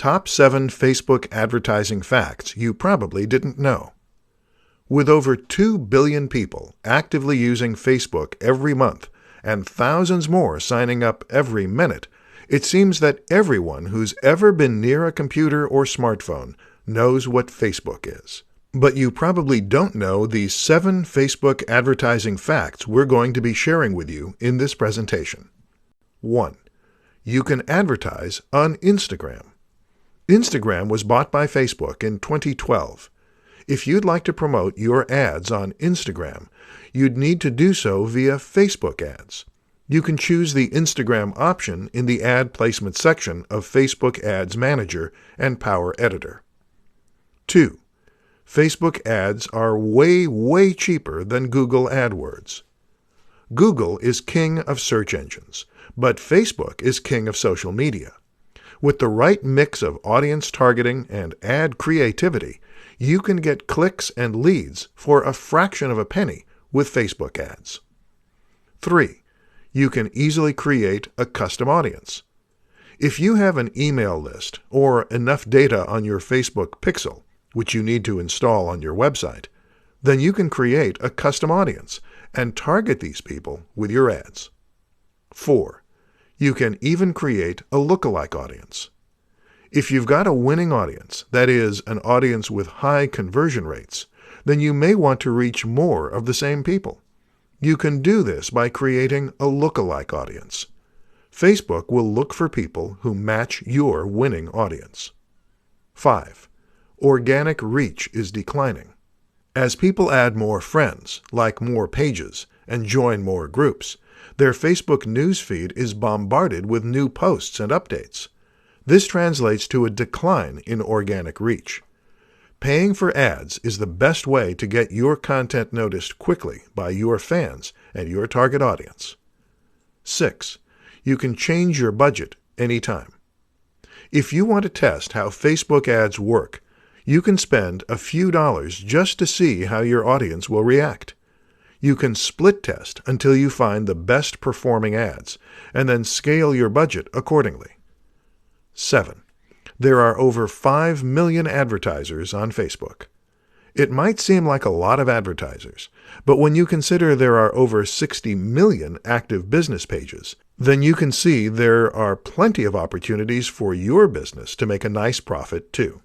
Top 7 Facebook Advertising Facts You Probably Didn't Know. With over 2 billion people actively using Facebook every month and thousands more signing up every minute, it seems that everyone who's ever been near a computer or smartphone knows what Facebook is. But you probably don't know the 7 Facebook advertising facts we're going to be sharing with you in this presentation. 1. You can advertise on Instagram. Instagram was bought by Facebook in 2012. If you'd like to promote your ads on Instagram, you'd need to do so via Facebook ads. You can choose the Instagram option in the Ad Placement section of Facebook Ads Manager and Power Editor. 2. Facebook ads are way cheaper than Google AdWords. Google is king of search engines, but Facebook is king of social media. With the right mix of audience targeting and ad creativity, you can get clicks and leads for a fraction of a penny with Facebook ads. 3. You can easily create a custom audience. If you have an email list or enough data on your Facebook pixel, which you need to install on your website, then you can create a custom audience and target these people with your ads. 4. You can even create a lookalike audience. If you've got a winning audience, that is, an audience with high conversion rates, then you may want to reach more of the same people. You can do this by creating a lookalike audience. Facebook will look for people who match your winning audience. 5. Organic reach is declining. As people add more friends, like more pages, and join more groups, their Facebook newsfeed is bombarded with new posts and updates. This translates to a decline in organic reach. Paying for ads is the best way to get your content noticed quickly by your fans and your target audience. 6. You can change your budget anytime. If you want to test how Facebook ads work, you can spend a few dollars just to see how your audience will react. You can split test until you find the best performing ads, and then scale your budget accordingly. 7. There are over 5 million advertisers on Facebook. It might seem like a lot of advertisers, but when you consider there are over 60 million active business pages, then you can see there are plenty of opportunities for your business to make a nice profit too.